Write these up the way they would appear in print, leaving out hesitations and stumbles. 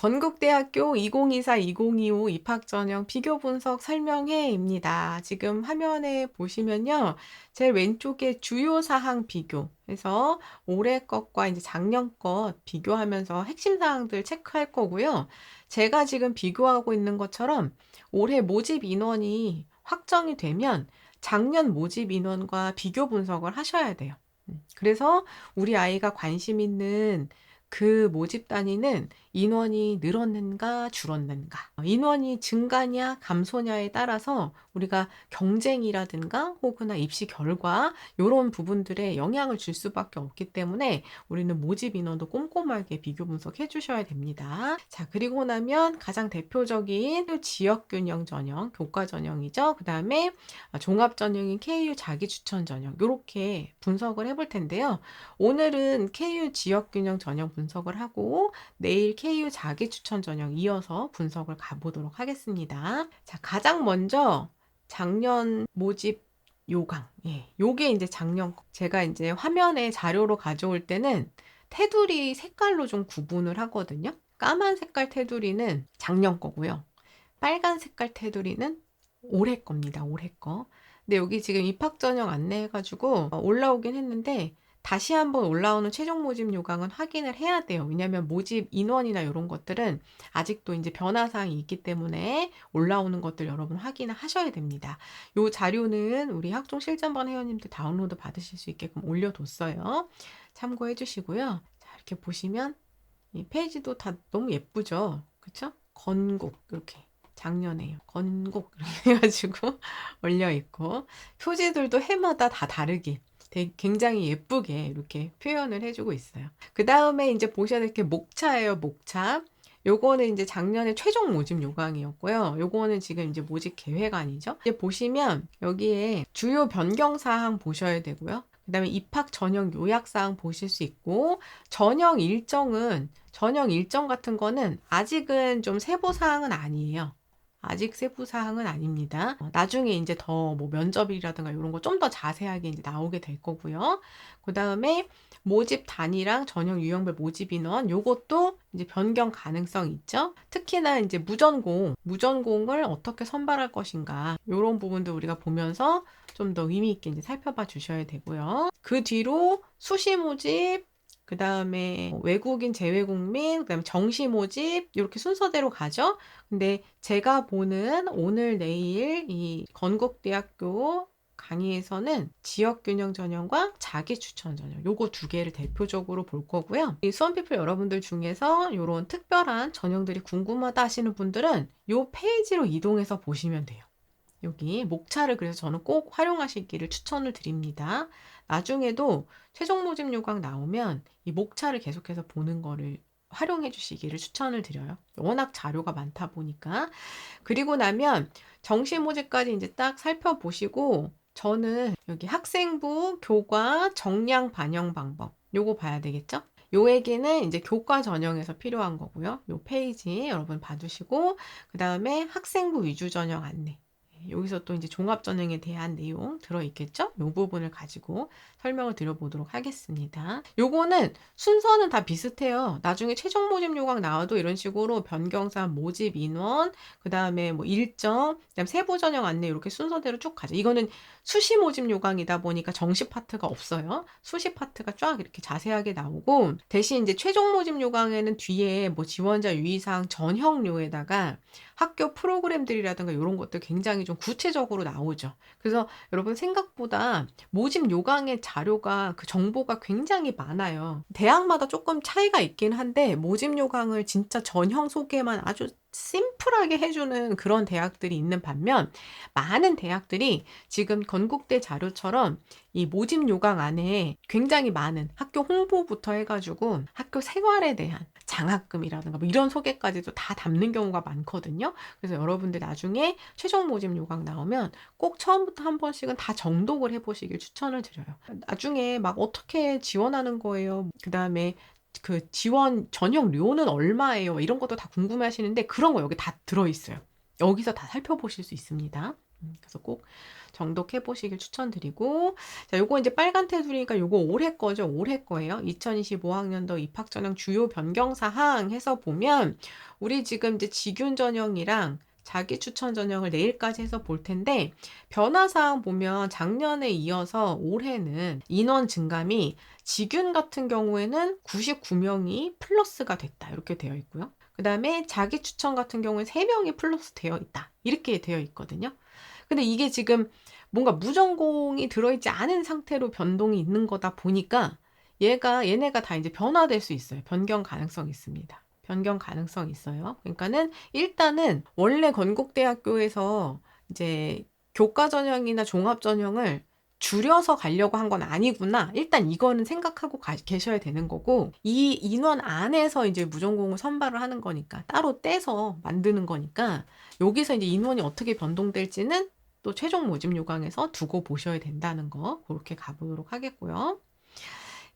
건국대학교 2024-2025 입학전형 비교 분석 설명회입니다. 지금 화면에 보시면요. 제일 왼쪽에 주요 사항 비교 해서 올해 것과 이제 작년 것 비교하면서 핵심 사항들 체크할 거고요. 제가 지금 비교하고 있는 것처럼 올해 모집 인원이 확정이 되면 작년 모집 인원과 비교 분석을 하셔야 돼요. 그래서 우리 아이가 관심 있는 그 모집 단위는 인원이 늘었는가 줄었는가, 인원이 증가냐 감소냐에 따라서 우리가 경쟁이라든가 혹은 입시 결과 이런 부분들에 영향을 줄 수밖에 없기 때문에 우리는 모집 인원도 꼼꼼하게 비교 분석해 주셔야 됩니다. 자, 그리고 나면 가장 대표적인 지역 균형 전형, 교과 전형이죠. 그 다음에 종합 전형인 KU 자기 추천 전형, 이렇게 분석을 해볼 텐데요. 오늘은 KU 지역 균형 전형 분석을 하고 내일 KU 자기 추천 전형 이어서 분석을 가보도록 하겠습니다. 자, 가장 먼저 작년 모집 요강. 요게 이제 작년 거. 제가 이제 화면에 자료로 가져올 때는 테두리 색깔로 좀 구분을 하거든요. 까만 색깔 테두리는 작년 거고요. 빨간 색깔 테두리는 올해 겁니다. 올해 거. 근데 여기 지금 입학 전형 안내해가지고 올라오긴 했는데 다시 한번 올라오는 최종 모집 요강은 확인을 해야 돼요. 왜냐하면 모집 인원이나 이런 것들은 아직도 이제 변화사항이 있기 때문에 올라오는 것들 여러분 확인을 하셔야 됩니다. 요 자료는 우리 학종 실전반 회원님들 다운로드 받으실 수 있게끔 올려뒀어요. 참고해 주시고요. 자, 이렇게 보시면 이 페이지도 다 너무 예쁘죠? 그쵸? 건국 이렇게 작년에요. 건국 이렇게 해가지고 올려있고 표지들도 해마다 다 다르게 굉장히 예쁘게 이렇게 표현을 해주고 있어요. 그 다음에 이제 보셔야 될 게 목차예요. 목차. 요거는 이제 작년에 최종 모집 요강이었고요. 요거는 지금 이제 모집 계획안이죠. 이제 보시면 여기에 주요 변경 사항 보셔야 되고요. 그 다음에 입학 전형 요약 사항 보실 수 있고 전형 일정 같은 거는 아직은 좀 세부 사항은 아니에요. 아직 세부 사항은 아닙니다. 나중에 이제 더 뭐 면접이라든가 이런 거 좀 더 자세하게 이제 나오게 될 거고요. 그 다음에 모집 단위랑 전형 유형별 모집 인원 요것도 이제 변경 가능성 있죠. 특히나 이제 무전공을 어떻게 선발할 것인가 이런 부분도 우리가 보면서 좀 더 의미 있게 이제 살펴봐 주셔야 되고요. 그 뒤로 수시 모집, 그 다음에 외국인 재외국민, 그 다음에 정시 모집 이렇게 순서대로 가죠. 근데 제가 보는 오늘 내일 이 건국대학교 강의에서는 지역균형 전형과 자기추천 전형 요거 두 개를 대표적으로 볼 거고요. 이 수험피플 여러분들 중에서 이런 특별한 전형들이 궁금하다 하시는 분들은 이 페이지로 이동해서 보시면 돼요. 여기 목차를 그래서 저는 꼭 활용하시기를 추천을 드립니다. 나중에도 최종 모집 요강 나오면 이 목차를 계속해서 보는 거를 활용해 주시기를 추천을 드려요. 워낙 자료가 많다 보니까. 그리고 나면 정시 모집까지 이제 딱 살펴보시고 저는 여기 학생부 교과 정량 반영 방법 요거 봐야 되겠죠? 요 얘기는 이제 교과 전형에서 필요한 거고요. 요 페이지 여러분 봐주시고 그 다음에 학생부 위주 전형 안내 여기서 또 이제 종합 전형에 대한 내용 들어있겠죠? 요 부분을 가지고 설명을 드려보도록 하겠습니다. 요거는 순서는 다 비슷해요. 나중에 최종 모집 요강 나와도 이런 식으로 변경사항, 모집 인원, 그 다음에 뭐 일정, 그다음 세부 전형 안내 이렇게 순서대로 쭉 가죠. 이거는 수시 모집 요강이다 보니까 정시 파트가 없어요. 수시 파트가 쫙 이렇게 자세하게 나오고 대신 이제 최종 모집 요강에는 뒤에 뭐 지원자 유의사항 전형료에다가 학교 프로그램들이라든가 이런 것들 굉장히 좀 구체적으로 나오죠. 그래서 여러분 생각보다 모집 요강의 자료가 그 정보가 굉장히 많아요. 대학마다 조금 차이가 있긴 한데 모집 요강을 진짜 전형 소개만 아주 심플하게 해주는 그런 대학들이 있는 반면 많은 대학들이 지금 건국대 자료처럼 이 모집 요강 안에 굉장히 많은 학교 홍보부터 해가지고 학교 생활에 대한 장학금이라든가 뭐 이런 소개까지도 다 담는 경우가 많거든요. 그래서 여러분들 나중에 최종 모집 요강 나오면 꼭 처음부터 한 번씩은 다 정독을 해보시길 추천을 드려요. 나중에 막 어떻게 지원하는 거예요. 그 다음에 그 지원 전형료는 얼마예요? 이런 것도 다 궁금해 하시는데 그런 거 여기 다 들어있어요. 여기서 다 살펴보실 수 있습니다. 그래서 꼭 정독해 보시길 추천드리고, 자, 요거 이제 빨간 테두리니까 요거 올해 거죠. 올해 거예요. 2025학년도 입학 전형 주요 변경 사항 해서 보면 우리 지금 이제 지균 전형이랑 자기 추천 전형을 내일까지 해서 볼 텐데, 변화 사항 보면 작년에 이어서 올해는 인원 증감이 지균 같은 경우에는 99명이 플러스가 됐다. 이렇게 되어 있고요. 그 다음에 자기 추천 같은 경우에 3명이 플러스 되어 있다. 이렇게 되어 있거든요. 근데 이게 지금 뭔가 무전공이 들어있지 않은 상태로 변동이 있는 거다 보니까 얘네가 다 이제 변화될 수 있어요. 변경 가능성이 있습니다. 변경 가능성이 있어요. 그러니까는 일단은 원래 건국대학교에서 이제 교과 전형이나 종합 전형을 줄여서 가려고 한 건 아니구나. 일단 이거는 생각하고 계셔야 되는 거고, 이 인원 안에서 이제 무전공을 선발을 하는 거니까, 따로 떼서 만드는 거니까, 여기서 이제 인원이 어떻게 변동될지는 또 최종 모집 요강에서 두고 보셔야 된다는 거, 그렇게 가보도록 하겠고요.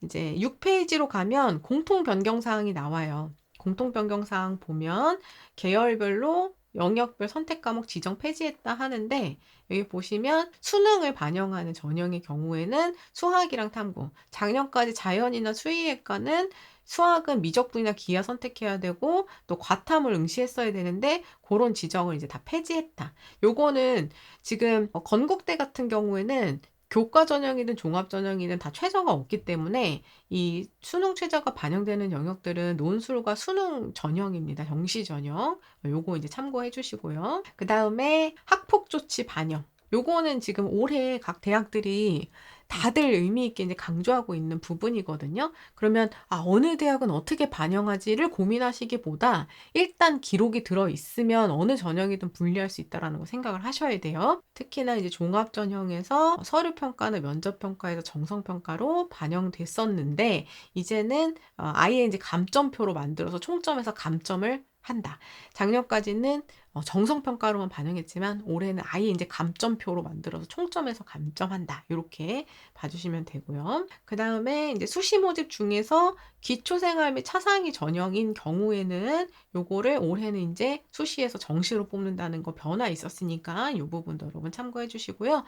이제 6페이지로 가면 공통 변경 사항이 나와요. 공통 변경 사항 보면 계열별로 영역별 선택 과목 지정 폐지했다 하는데, 여기 보시면 수능을 반영하는 전형의 경우에는 수학이랑 탐구, 작년까지 자연이나 수의학과는 수학은 미적분이나 기하 선택해야 되고 또 과탐을 응시했어야 되는데 그런 지정을 이제 다 폐지했다. 요거는 지금 건국대 같은 경우에는 교과 전형이든 종합 전형이든 다 최저가 없기 때문에 이 수능 최저가 반영되는 영역들은 논술과 수능 전형입니다. 정시 전형. 요거 이제 참고해 주시고요. 그 다음에 학폭 조치 반영. 요거는 지금 올해 각 대학들이 다들 의미 있게 이제 강조하고 있는 부분이거든요. 그러면 어느 대학은 어떻게 반영하지를 고민하시기보다 일단 기록이 들어 있으면 어느 전형이든 분리할 수 있다라는 거 생각을 하셔야 돼요. 특히나 이제 종합 전형에서 서류 평가나 면접 평가에서 정성 평가로 반영됐었는데 이제는 아예 이제 감점표로 만들어서 총점에서 감점을 한다. 작년까지는 정성평가로만 반영했지만 올해는 아예 이제 감점표로 만들어서 총점에서 감점한다. 이렇게 봐주시면 되고요. 그 다음에 이제 수시 모집 중에서 기초생활 및 차상위 전형인 경우에는 요거를 올해는 이제 수시에서 정시로 뽑는다는 거 변화 있었으니까 이 부분도 여러분 참고해 주시고요.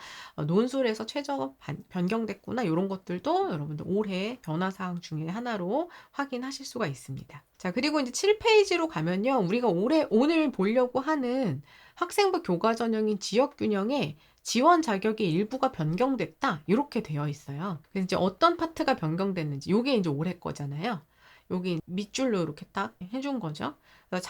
논술에서 최저 변경됐구나 이런 것들도 여러분들 올해 변화 사항 중에 하나로 확인하실 수가 있습니다. 자, 그리고 이제 7페이지로 가면요. 우리가 오늘 보려고 하는 학생부 교과 전형인 지역균형에 지원 자격의 일부가 변경됐다. 이렇게 되어 있어요. 그래서 이제 어떤 파트가 변경됐는지, 요게 이제 올해 거잖아요. 여기 밑줄로 이렇게 딱 해준 거죠. 그래서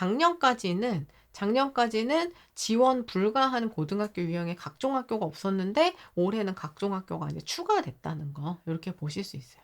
작년까지는 지원 불가하는 고등학교 유형의 각종 학교가 없었는데, 올해는 각종 학교가 이제 추가됐다는 거, 이렇게 보실 수 있어요.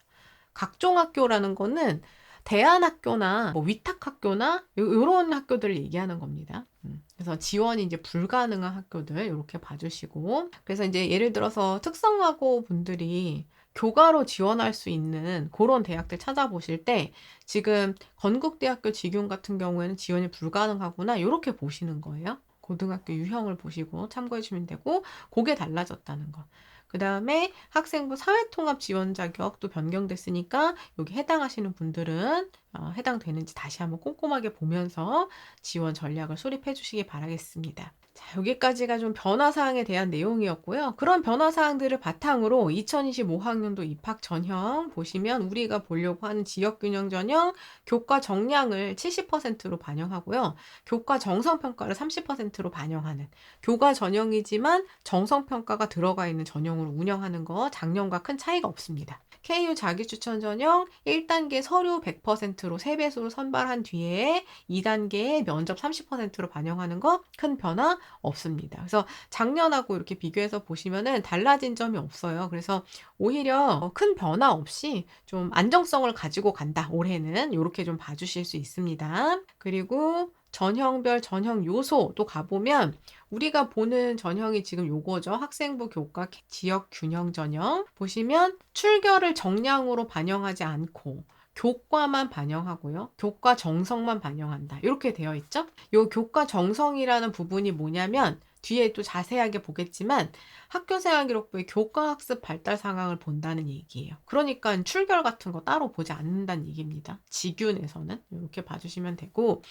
각종 학교라는 거는 대안학교나 뭐 위탁학교나 이런 학교들을 얘기하는 겁니다. 그래서 지원이 이제 불가능한 학교들 이렇게 봐주시고, 그래서 이제 예를 들어서 특성화고 분들이 교과로 지원할 수 있는 그런 대학들 찾아보실 때 지금 건국대학교 직윤 같은 경우에는 지원이 불가능하구나 이렇게 보시는 거예요. 고등학교 유형을 보시고 참고해 주시면 되고, 그게 달라졌다는 거. 그 다음에 학생부 사회통합 지원 자격도 변경됐으니까 여기 해당하시는 분들은 해당되는지 다시 한번 꼼꼼하게 보면서 지원 전략을 수립해 주시기 바라겠습니다. 자, 여기까지가 좀 변화사항에 대한 내용이었고요. 그런 변화사항들을 바탕으로 2025학년도 입학 전형 보시면 우리가 보려고 하는 지역균형 전형 교과 정량을 70%로 반영하고요. 교과 정성평가를 30%로 반영하는 교과 전형이지만 정성평가가 들어가 있는 전형으로 운영하는 거 작년과 큰 차이가 없습니다. KU 자기추천 전형 1단계 서류 100%로 3배수로 선발한 뒤에 2단계에 면접 30%로 반영하는 거 큰 변화 없습니다. 그래서 작년하고 이렇게 비교해서 보시면은 달라진 점이 없어요. 그래서 오히려 큰 변화 없이 좀 안정성을 가지고 간다. 올해는 이렇게 좀 봐주실 수 있습니다. 그리고 전형별 전형 요소도 가보면 우리가 보는 전형이 지금 요거죠. 학생부 교과 지역 균형 전형. 보시면 출결을 정량으로 반영하지 않고 교과만 반영하고요. 교과 정성만 반영한다. 이렇게 되어 있죠. 요 교과 정성이라는 부분이 뭐냐면 뒤에 또 자세하게 보겠지만 학교생활기록부의 교과학습 발달 상황을 본다는 얘기예요. 그러니까 출결 같은 거 따로 보지 않는다는 얘기입니다. 지균에서는 이렇게 봐주시면 되고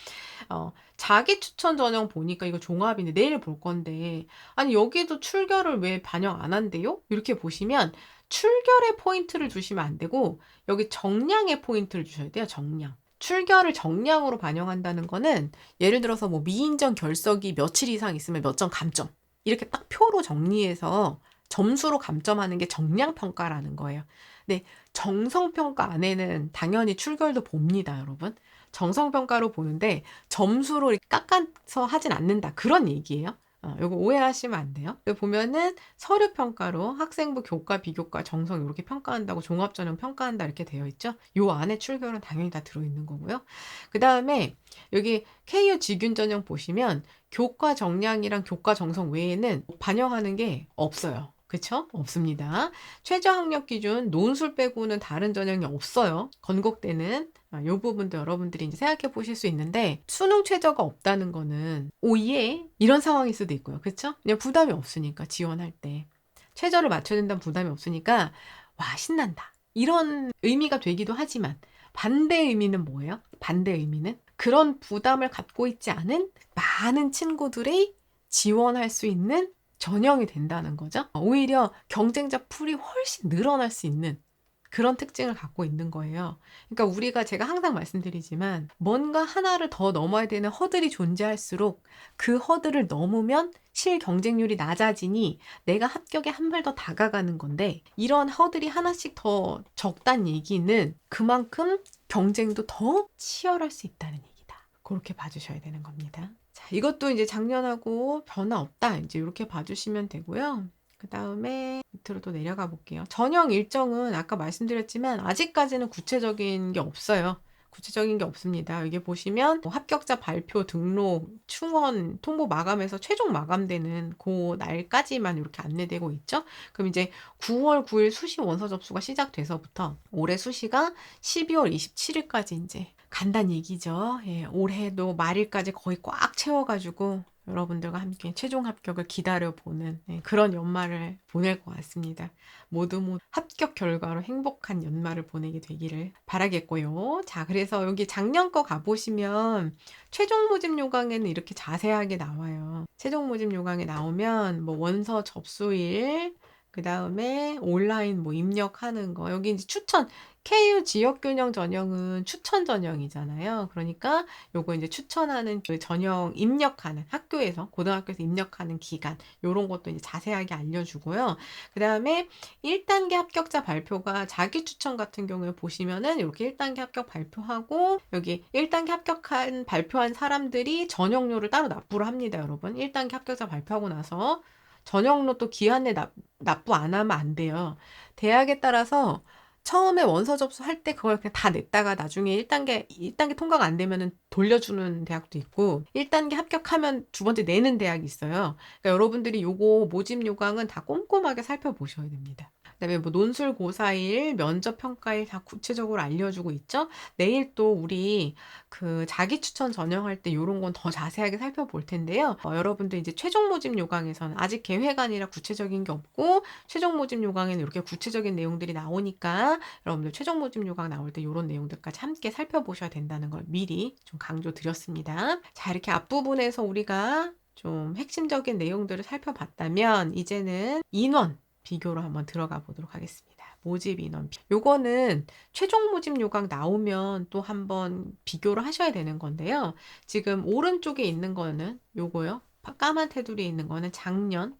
자기 추천 전형 보니까 이거 종합인데 내일 볼 건데 아니 여기도 출결을 왜 반영 안 한대요? 이렇게 보시면 출결의 포인트를 주시면 안 되고 여기 정량의 포인트를 주셔야 돼요. 정량. 출결을 정량으로 반영한다는 거는 예를 들어서 뭐 미인정 결석이 며칠 이상 있으면 몇 점 감점 이렇게 딱 표로 정리해서 점수로 감점하는 게 정량평가라는 거예요. 근데 정성평가 안에는 당연히 출결도 봅니다, 여러분. 정성평가로 보는데 점수로 이렇게 깎아서 하진 않는다. 그런 얘기예요. 요거 오해하시면 안 돼요. 여기 보면은 서류평가로 학생부 교과, 비교과, 정성 이렇게 평가한다고 종합전형 평가한다 이렇게 되어 있죠. 요 안에 출결은 당연히 다 들어있는 거고요. 그 다음에 여기 KU 지균 전형 보시면 교과 정량이랑 교과 정성 외에는 반영하는 게 없어요. 그쵸? 없습니다. 최저 학력 기준 논술 빼고는 다른 전형이 없어요. 건국대는 이 부분도 여러분들이 이제 생각해 보실 수 있는데 수능 최저가 없다는 거는 오예 이런 상황일 수도 있고요. 그쵸? 그냥 부담이 없으니까 지원할 때 최저를 맞춰야 된다는 부담이 없으니까 와 신난다 이런 의미가 되기도 하지만 반대 의미는 뭐예요? 반대 의미는 그런 부담을 갖고 있지 않은 많은 친구들이 지원할 수 있는 전형이 된다는 거죠. 오히려 경쟁자 풀이 훨씬 늘어날 수 있는 그런 특징을 갖고 있는 거예요. 그러니까 제가 항상 말씀드리지만 뭔가 하나를 더 넘어야 되는 허들이 존재할수록 그 허들을 넘으면 실경쟁률이 낮아지니 내가 합격에 한 발 더 다가가는 건데 이런 허들이 하나씩 더 적다는 얘기는 그만큼 경쟁도 더 치열할 수 있다는 얘기다. 그렇게 봐주셔야 되는 겁니다. 자, 이것도 이제 작년하고 변화 없다. 이제 이렇게 봐주시면 되고요. 그 다음에 밑으로 또 내려가 볼게요. 전형 일정은 아까 말씀드렸지만 아직까지는 구체적인 게 없어요. 구체적인 게 없습니다. 여기 보시면 뭐 합격자 발표, 등록, 충원, 통보 마감에서 최종 마감되는 그 날까지만 이렇게 안내되고 있죠. 그럼 이제 9월 9일 수시 원서 접수가 시작돼서부터 올해 수시가 12월 27일까지 이제 간단 얘기죠. 예, 올해도 말일까지 거의 꽉 채워가지고 여러분들과 함께 최종 합격을 기다려보는 그런 연말을 보낼 것 같습니다. 모두 합격 결과로 행복한 연말을 보내게 되기를 바라겠고요. 자, 그래서 여기 작년 거 가보시면 최종 모집 요강에는 이렇게 자세하게 나와요. 최종 모집 요강에 나오면 뭐 원서 접수일, 그 다음에 온라인 뭐 입력하는 거, 여기 이제 추천, KU 지역균형 전형은 추천 전형이잖아요. 그러니까 요거 이제 추천하는 그 전형 입력하는 학교에서, 고등학교에서 입력하는 기간, 요런 것도 이제 자세하게 알려주고요. 그 다음에 1단계 합격자 발표가 자기 추천 같은 경우에 보시면은 이렇게 1단계 합격 발표하고, 여기 1단계 발표한 사람들이 전형료를 따로 납부를 합니다, 여러분. 1단계 합격자 발표하고 나서 전형료 또 기한내 납부 안 하면 안 돼요. 대학에 따라서 처음에 원서 접수할 때 그걸 그냥 다 냈다가 나중에 1단계 통과가 안 되면은 돌려주는 대학도 있고 1단계 합격하면 두 번째 내는 대학이 있어요. 그러니까 여러분들이 요거 모집 요강은 다 꼼꼼하게 살펴보셔야 됩니다. 그다음에 뭐 논술 고사일, 면접 평가일 다 구체적으로 알려주고 있죠. 내일 또 우리 그 자기 추천 전형할 때 요런 건 더 자세하게 살펴볼 텐데요. 여러분들 이제 최종 모집 요강에서는 아직 계획 아니라 구체적인 게 없고 최종 모집 요강에는 이렇게 구체적인 내용들이 나오니까 여러분들 최종 모집 요강 나올 때 이런 내용들까지 함께 살펴보셔야 된다는 걸 미리 좀 강조드렸습니다. 자, 이렇게 앞부분에서 우리가 좀 핵심적인 내용들을 살펴봤다면 이제는 인원 비교로 한번 들어가 보도록 하겠습니다. 모집 인원. 요거는 최종 모집 요강 나오면 또 한번 비교를 하셔야 되는 건데요. 지금 오른쪽에 있는 거는 요거요. 까만 테두리에 있는 거는 작년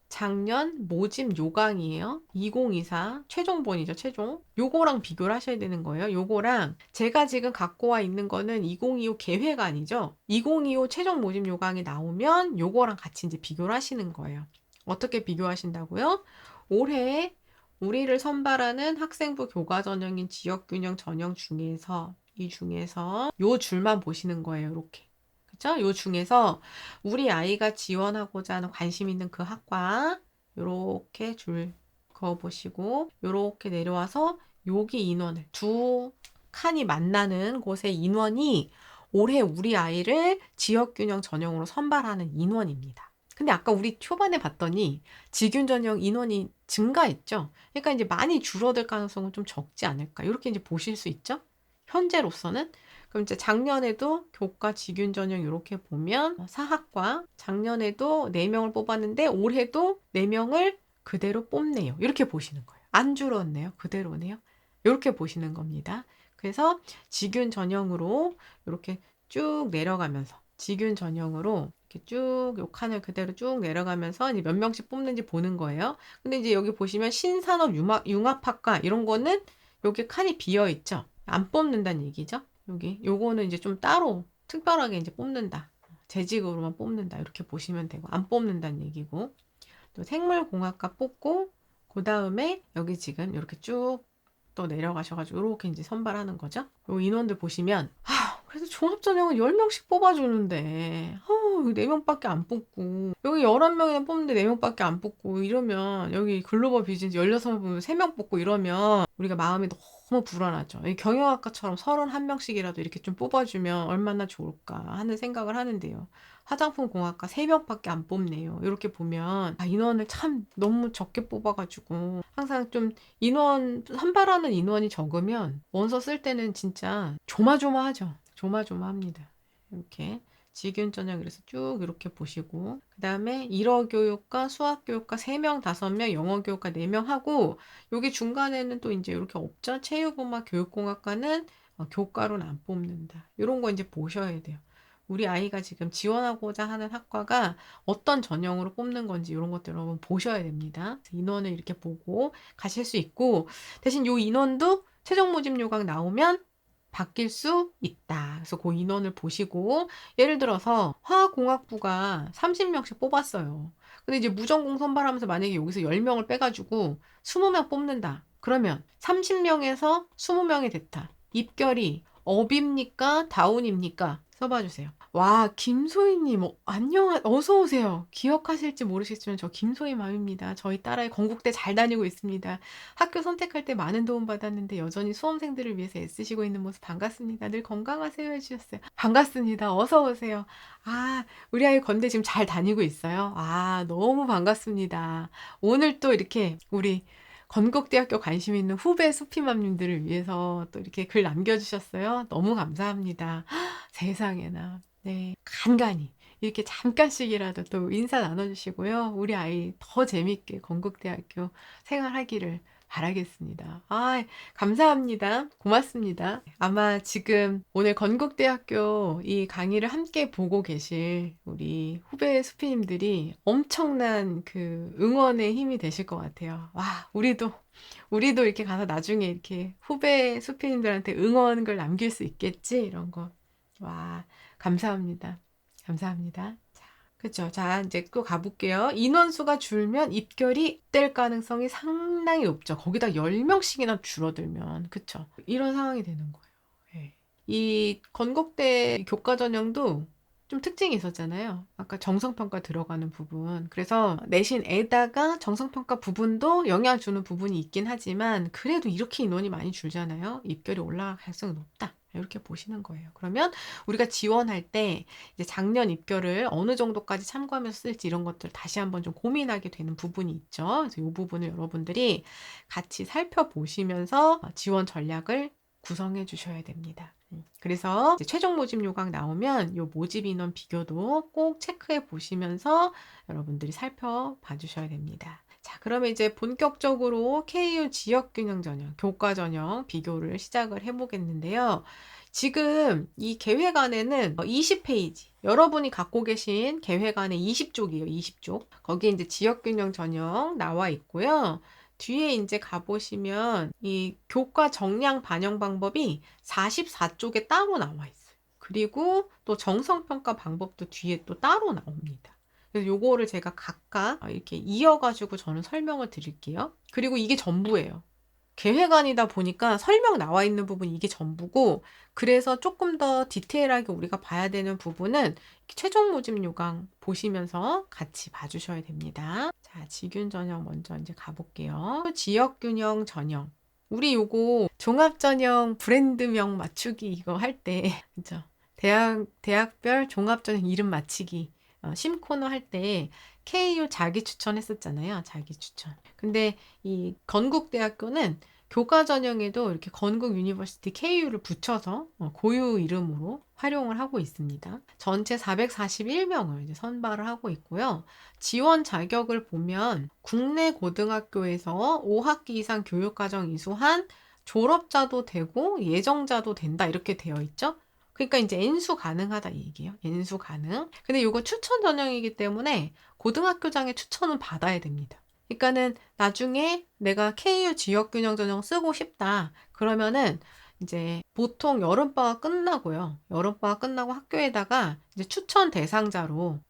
모집 요강이에요. 2024 최종본이죠, 최종. 요거랑 비교를 하셔야 되는 거예요. 요거랑 제가 지금 갖고 와 있는 거는 2025 계획안이죠. 2025 최종 모집 요강이 나오면 요거랑 같이 이제 비교를 하시는 거예요. 어떻게 비교하신다고요? 올해 우리를 선발하는 학생부 교과 전형인 지역균형 전형 중에서 이 중에서 요 줄만 보시는 거예요. 이렇게. 그죠? 요 중에서 우리 아이가 지원하고자 하는 관심 있는 그 학과 요렇게 줄 그어보시고 요렇게 내려와서 여기 인원을 두 칸이 만나는 곳의 인원이 올해 우리 아이를 지역균형 전형으로 선발하는 인원입니다. 근데 아까 우리 초반에 봤더니 직윤 전형 인원이 증가했죠. 그러니까 이제 많이 줄어들 가능성은 좀 적지 않을까. 이렇게 이제 보실 수 있죠. 현재로서는. 그럼 이제 작년에도 교과 직윤 전형 이렇게 보면 사학과 작년에도 4명을 뽑았는데 올해도 4명을 그대로 뽑네요. 이렇게 보시는 거예요. 안 줄었네요. 그대로네요. 이렇게 보시는 겁니다. 그래서 직윤 전형으로 이렇게 쭉 내려가면서 직윤 전형으로 이렇게 쭉 요 칸을 그대로 쭉 내려가면서 이제 몇 명씩 뽑는지 보는 거예요. 근데 이제 여기 보시면 신산업 융합학과 이런 거는 여기 칸이 비어 있죠. 안 뽑는다는 얘기죠. 여기 요거는 이제 좀 따로 특별하게 이제 뽑는다. 재직으로만 뽑는다. 이렇게 보시면 되고 안 뽑는다는 얘기고 또 생물공학과 뽑고 그 다음에 여기 지금 이렇게 쭉 또 내려가셔가지고 이렇게 이제 선발하는 거죠. 요 인원들 보시면 그래서 종합전형은 10명씩 뽑아주는데 4명밖에 안 뽑고 여기 11명이나 뽑는데 4명밖에 안 뽑고 이러면 여기 글로벌 비즈니스 16명 뽑으면 3명 뽑고 이러면 우리가 마음이 너무 불안하죠. 이 경영학과처럼 31명씩이라도 이렇게 좀 뽑아주면 얼마나 좋을까 하는 생각을 하는데요. 화장품 공학과 3명밖에 안 뽑네요. 이렇게 보면 인원을 참 너무 적게 뽑아가지고 항상 좀 인원 선발하는 인원이 적으면 원서 쓸 때는 진짜 조마조마하죠. 조마조마합니다. 이렇게 직윤 전형 그래서 쭉 이렇게 보시고 그 다음에 일어교육과 수학교육과 3명, 5명, 영어교육과 4명 하고 여기 중간에는 또 이제 이렇게 없죠. 체육음악 교육공학과는 교과로는 안 뽑는다. 이런 거 이제 보셔야 돼요. 우리 아이가 지금 지원하고자 하는 학과가 어떤 전형으로 뽑는 건지 이런 것들 여러분 보셔야 됩니다. 인원을 이렇게 보고 가실 수 있고 대신 요 인원도 최종 모집 요강 나오면 바뀔 수 있다. 그래서 그 인원을 보시고 예를 들어서 화학공학부가 30명씩 뽑았어요. 근데 이제 무전공 선발하면서 만약에 여기서 10명을 빼가지고 20명 뽑는다. 그러면 30명에서 20명이 됐다. 입결이 업입니까? 다운입니까? 써봐주세요. 와, 김소희님, 어서오세요. 기억하실지 모르시지만 저 김소희맘입니다. 저희 딸아이 건국대 잘 다니고 있습니다. 학교 선택할 때 많은 도움 받았는데 여전히 수험생들을 위해서 애쓰시고 있는 모습 반갑습니다. 늘 건강하세요 해주셨어요. 반갑습니다. 어서오세요. 우리 아이 건대 지금 잘 다니고 있어요. 너무 반갑습니다. 오늘 또 이렇게 우리 건국대학교 관심 있는 후배 수피맘님들을 위해서 또 이렇게 글 남겨주셨어요. 너무 감사합니다. 세상에나. 네, 간간히 이렇게 잠깐씩이라도 또 인사 나눠주시고요. 우리 아이 더 재밌게 건국대학교 생활하기를 바라겠습니다. 감사합니다. 고맙습니다. 아마 지금 오늘 건국대학교 이 강의를 함께 보고 계실 우리 후배 수피님들이 엄청난 그 응원의 힘이 되실 것 같아요. 우리도 이렇게 가서 나중에 이렇게 후배 수피님들한테 응원글 남길 수 있겠지? 이런 거. 감사합니다. 감사합니다. 자, 그쵸. 자, 이제 또 가볼게요. 인원수가 줄면 입결이 될 가능성이 상당히 높죠. 거기다 10명씩이나 줄어들면. 그쵸. 이런 상황이 되는 거예요. 예. 이 건국대 교과 전형도 좀 특징이 있었잖아요. 아까 정성평가 들어가는 부분. 그래서 내신에다가 정성평가 부분도 영향 주는 부분이 있긴 하지만 그래도 이렇게 인원이 많이 줄잖아요. 입결이 올라갈 가능성이 높다. 이렇게 보시는 거예요. 그러면 우리가 지원할 때 이제 작년 입결을 어느 정도까지 참고하면서 쓸지 이런 것들 다시 한번 좀 고민하게 되는 부분이 있죠. 그래서 이 부분을 여러분들이 같이 살펴보시면서 지원 전략을 구성해 주셔야 됩니다. 그래서 이제 최종 모집 요강 나오면 이 모집 인원 비교도 꼭 체크해 보시면서 여러분들이 살펴봐 주셔야 됩니다. 자, 그러면 이제 본격적으로 KU 지역균형 전형, 교과 전형 비교를 시작을 해보겠는데요. 지금 이 계획안에는 20페이지, 여러분이 갖고 계신 계획안에 20쪽이에요, 20쪽. 거기에 이제 지역균형 전형 나와 있고요. 뒤에 이제 가보시면 이 교과 정량 반영 방법이 44쪽에 따로 나와 있어요. 그리고 또 정성평가 방법도 뒤에 또 따로 나옵니다. 그래서 요거를 제가 각각 이렇게 이어가지고 저는 설명을 드릴게요. 그리고 이게 전부예요. 계획안이다 보니까 설명 나와 있는 부분이 이게 전부고 그래서 조금 더 디테일하게 우리가 봐야 되는 부분은 최종 모집 요강 보시면서 같이 봐주셔야 됩니다. 자, 지균 전형 먼저 이제 가볼게요. 지역균형 전형. 우리 요거 종합전형 브랜드명 맞추기 이거 할 때, 그죠? 대학별 종합전형 이름 맞히기. 심코너 할 때 KU 자기 추천했었잖아요. 자기 추천. 근데 이 건국대학교는 교과 전형에도 이렇게 건국 유니버시티 KU를 붙여서 고유 이름으로 활용을 하고 있습니다. 전체 441명을 이제 선발을 하고 있고요. 지원 자격을 보면 국내 고등학교에서 5학기 이상 교육과정 이수한 졸업자도 되고 예정자도 된다 이렇게 되어 있죠. 그러니까 이제 N수 가능하다 이 얘기예요. N수 가능. 근데 이거 추천 전형이기 때문에 고등학교장의 추천은 받아야 됩니다. 그러니까는 나중에 내가 KU 지역균형 전형 쓰고 싶다. 그러면은 이제 보통 여름방학 끝나고요. 여름방학 끝나고 학교에다가 이제 추천 대상자로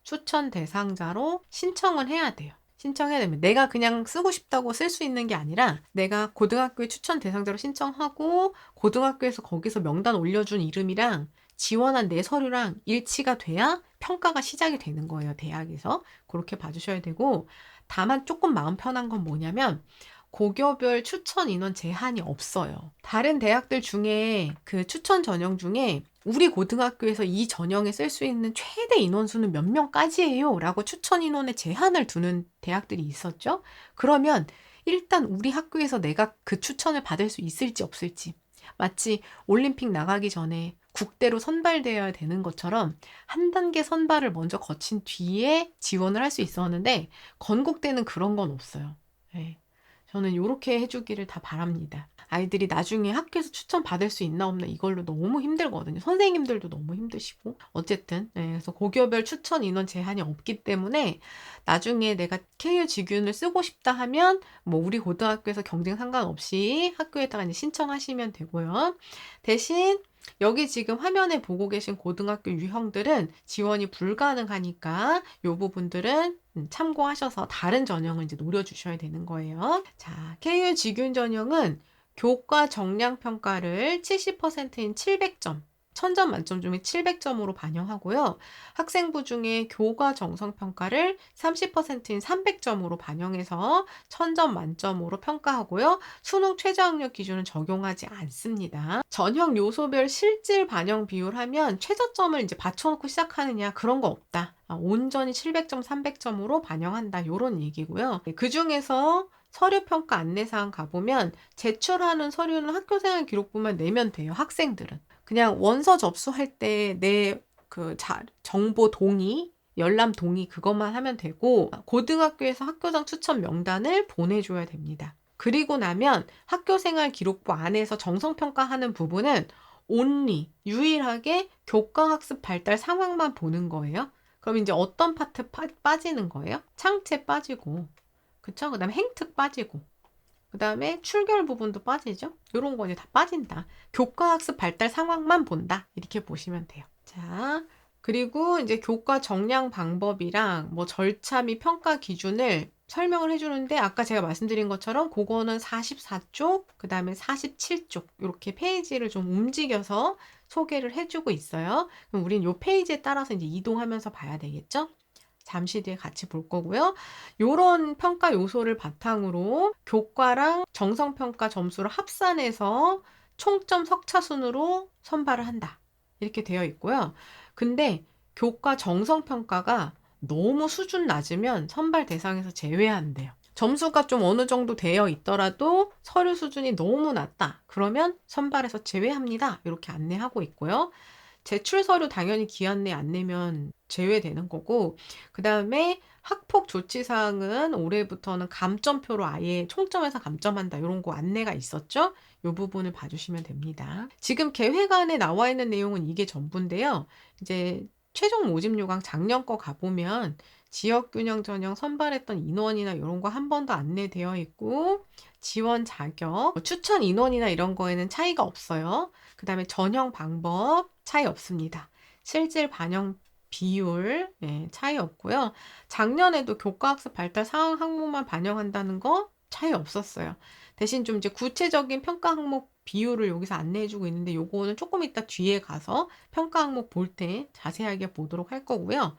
신청을 해야 돼요. 신청해야 됩니다. 내가 그냥 쓰고 싶다고 쓸 수 있는 게 아니라 내가 고등학교에 추천 대상자로 신청하고 고등학교에서 거기서 명단 올려준 이름이랑 지원한 내 서류랑 일치가 돼야 평가가 시작이 되는 거예요. 대학에서. 그렇게 봐주셔야 되고 다만 조금 마음 편한 건 뭐냐면 고교별 추천 인원 제한이 없어요. 다른 대학들 중에 그 추천 전형 중에 우리 고등학교에서 이 전형에 쓸 수 있는 최대 인원수는 몇 명까지예요? 라고 추천 인원에 제한을 두는 대학들이 있었죠. 그러면 일단 우리 학교에서 내가 그 추천을 받을 수 있을지 없을지 마치 올림픽 나가기 전에 국대로 선발되어야 되는 것처럼 한 단계 선발을 먼저 거친 뒤에 지원을 할 수 있었는데 건국대는 그런 건 없어요. 네. 저는 이렇게 해주기를 다 바랍니다. 아이들이 나중에 학교에서 추천 받을 수 있나 없나 이걸로 너무 힘들거든요. 선생님들도 너무 힘드시고 어쨌든 그래서 고교별 추천 인원 제한이 없기 때문에 나중에 내가 KU 지균을 쓰고 싶다 하면 뭐 우리 고등학교에서 경쟁 상관없이 학교에다가 이제 신청하시면 되고요. 대신 여기 지금 화면에 보고 계신 고등학교 유형들은 지원이 불가능하니까 이 부분들은 참고하셔서 다른 전형을 이제 노려주셔야 되는 거예요. 자, KU 지균 전형은 교과 정량 평가를 70%인 700점, 1000점 만점 중에 700점으로 반영하고요. 학생부 중에 교과 정성 평가를 30%인 300점으로 반영해서 1000점 만점으로 평가하고요. 수능 최저학력 기준은 적용하지 않습니다. 전형 요소별 실질 반영 비율 하면 최저점을 이제 받쳐놓고 시작하느냐 그런 거 없다. 온전히 700점, 300점으로 반영한다. 이런 얘기고요. 그 중에서 서류평가 안내사항 가보면 제출하는 서류는 학교생활 기록부만 내면 돼요. 학생들은. 그냥 원서 접수할 때 내 그 정보 동의, 열람 동의 그것만 하면 되고 고등학교에서 학교장 추천 명단을 보내줘야 됩니다. 그리고 나면 학교생활 기록부 안에서 정성평가하는 부분은 only, 유일하게 교과학습 발달 상황만 보는 거예요. 그럼 이제 어떤 파트 빠지는 거예요? 창체 빠지고, 그쵸? 그 다음에 행특 빠지고, 그 다음에 출결 부분도 빠지죠? 이런 거 이제 다 빠진다. 교과학습 발달 상황만 본다. 이렇게 보시면 돼요. 자, 그리고 이제 교과 정량 방법이랑 뭐 절차 및 평가 기준을 설명을 해주는데 아까 제가 말씀드린 것처럼 그거는 44쪽, 그 다음에 47쪽 이렇게 페이지를 좀 움직여서 소개를 해주고 있어요. 그럼 우린 이 페이지에 따라서 이제 이동하면서 봐야 되겠죠? 잠시 뒤에 같이 볼 거고요. 요런 평가 요소를 바탕으로 교과랑 정성평가 점수를 합산해서 총점 석차순으로 선발을 한다. 이렇게 되어 있고요. 근데 교과 정성평가가 너무 수준 낮으면 선발 대상에서 제외한대요. 점수가 좀 어느 정도 되어 있더라도 서류 수준이 너무 낮다. 그러면 선발에서 제외합니다. 이렇게 안내하고 있고요. 제출 서류 당연히 기한 내에 안 내면 제외되는 거고 그 다음에 학폭 조치사항은 올해부터는 감점표로 아예 총점에서 감점한다 이런 거 안내가 있었죠. 이 부분을 봐주시면 됩니다. 지금 계획안에 나와 있는 내용은 이게 전부인데요. 이제 최종 모집 요강 작년 거 가보면 지역균형 전형 선발했던 인원이나 이런 거 한 번 더 안내되어 있고 지원 자격, 추천 인원이나 이런 거에는 차이가 없어요. 그 다음에 전형 방법 차이 없습니다. 실질 반영 비율 차이 없고요. 작년에도 교과학습 발달 상황 항목만 반영한다는 거 차이 없었어요. 대신 좀 이제 구체적인 평가 항목 비율을 여기서 안내해주고 있는데 요거는 조금 이따 뒤에 가서 평가 항목 볼 때 자세하게 보도록 할 거고요.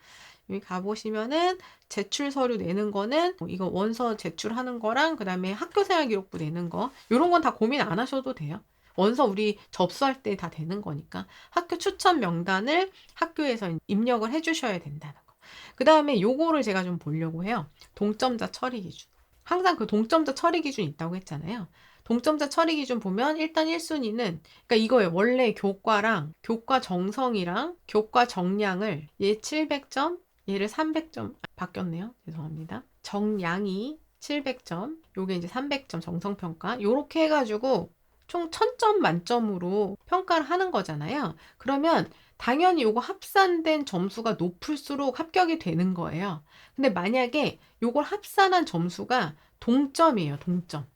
여기 가보시면은 제출 서류 내는 거는 이거 원서 제출하는 거랑 그 다음에 학교생활 기록부 내는 거 이런 건 다 고민 안 하셔도 돼요. 원서 우리 접수할 때 다 되는 거니까 학교 추천 명단을 학교에서 입력을 해주셔야 된다는 거. 그 다음에 요거를 제가 좀 보려고 해요. 동점자 처리 기준. 항상 그 동점자 처리 기준이 있다고 했잖아요. 동점자 처리 기준 보면 일단 1순위는 그러니까 이거예요. 원래 교과랑 교과 정성이랑 교과 정량을 얘 700점, 얘를 300점 바뀌었네요. 죄송합니다. 정량이 700점, 요게 이제 300점 정성평가 요렇게 해가지고 총 1000점 만점으로 평가를 하는 거잖아요. 그러면 당연히 요거 합산된 점수가 높을수록 합격이 되는 거예요. 근데 만약에 요걸 합산한 점수가 동점이에요.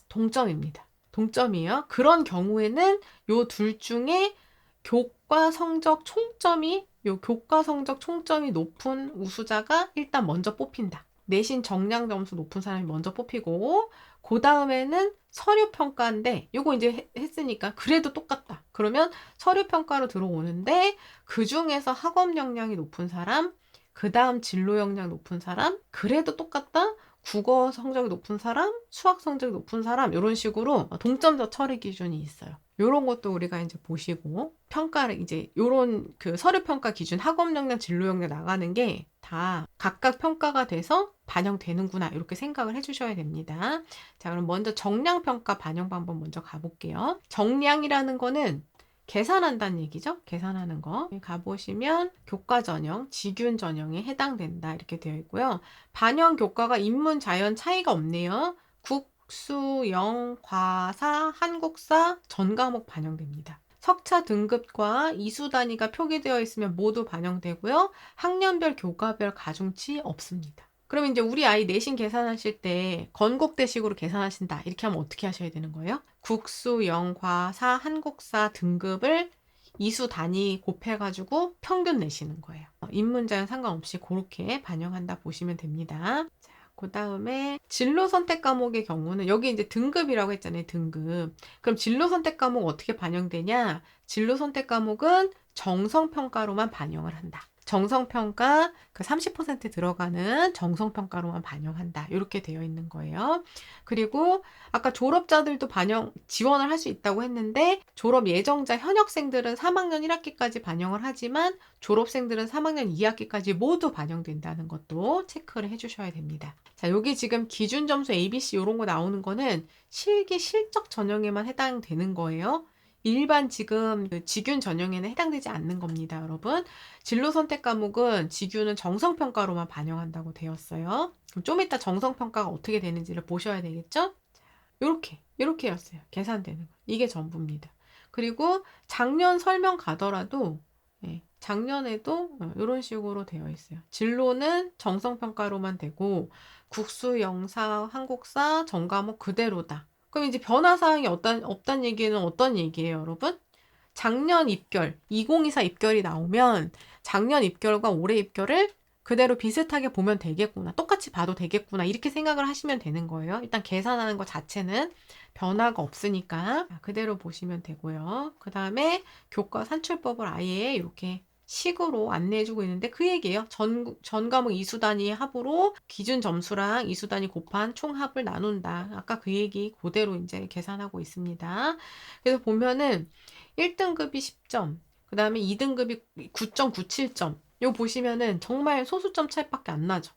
동점입니다. 동점이에요. 그런 경우에는 요 둘 중에 교과 성적 총점이 높은 우수자가 일단 먼저 뽑힌다. 내신 정량 점수 높은 사람이 먼저 뽑히고 그 다음에는 서류 평가인데 요거 이제 했으니까 그래도 똑같다. 그러면 서류 평가로 들어오는데 그 중에서 학업 역량이 높은 사람, 그 다음 진로 역량 높은 사람, 그래도 똑같다. 국어 성적이 높은 사람, 수학 성적이 높은 사람 이런 식으로 동점자 처리 기준이 있어요. 요런 것도 우리가 이제 보시고 평가를 이제 요런 그 서류 평가 기준 학업 역량, 진로 역량 나가는 게 다 각각 평가가 돼서 반영되는구나 이렇게 생각을 해주셔야 됩니다. 자, 그럼 먼저 정량 평가 반영 방법 먼저 가볼게요. 정량이라는 거는 계산한다는 얘기죠. 계산하는 거. 가보시면 교과 전형, 지균 전형에 해당된다 이렇게 되어 있고요. 반영 교과가 인문, 자연 차이가 없네요. 국수, 영, 과사, 한국사 전 과목 반영됩니다. 석차 등급과 이수 단위가 표기되어 있으면 모두 반영되고요. 학년별, 교과별 가중치 없습니다. 그럼 이제 우리 아이 내신 계산하실 때 건국대식으로 계산하신다. 이렇게 하면 어떻게 하셔야 되는 거예요? 국수, 영, 과, 사, 한국사 등급을 이수 단위 곱해가지고 평균 내시는 거예요. 인문자연 상관없이 그렇게 반영한다 보시면 됩니다. 자, 그 다음에 진로 선택 과목의 경우는 여기 이제 등급이라고 했잖아요. 등급. 그럼 진로 선택 과목 어떻게 반영되냐? 진로 선택 과목은 정성평가로만 반영을 한다. 정성평가 그 30% 들어가는 정성평가로만 반영한다. 이렇게 되어 있는 거예요. 그리고 아까 졸업자들도 지원을 할 수 있다고 했는데 졸업 예정자 현역생들은 3학년 1학기까지 반영을 하지만 졸업생들은 3학년 2학기까지 모두 반영된다는 것도 체크를 해주셔야 됩니다. 자, 여기 지금 기준 점수 ABC 이런 거 나오는 거는 실기 실적 전형에만 해당되는 거예요. 일반 지금 지균 전형에는 해당되지 않는 겁니다, 여러분. 진로 선택 과목은 지균은 정성평가로만 반영한다고 되었어요. 그럼 좀 이따 정성평가가 어떻게 되는지를 보셔야 되겠죠? 이렇게 였어요. 계산되는 거. 이게 전부입니다. 그리고 작년 설명 가더라도 작년에도 이런 식으로 되어 있어요. 진로는 정성평가로만 되고 국수, 영사, 한국사, 전과목 그대로다. 그럼 이제 변화사항이 없다는 얘기는 어떤 얘기예요, 여러분? 작년 입결, 2024 입결이 나오면 작년 입결과 올해 입결을 그대로 비슷하게 보면 되겠구나. 똑같이 봐도 되겠구나. 이렇게 생각을 하시면 되는 거예요. 일단 계산하는 것 자체는 변화가 없으니까 그대로 보시면 되고요. 그 다음에 교과 산출법을 아예 이렇게 식으로 안내해주고 있는데 그 얘기예요. 전 과목 이수 단위의 합으로 기준 점수랑 이수 단위 곱한 총합을 나눈다. 아까 그 얘기 그대로 이제 계산하고 있습니다. 그래서 보면은 1등급이 10점, 그 다음에 2등급이 9.97점. 이거 보시면은 정말 소수점 차이밖에 안 나죠.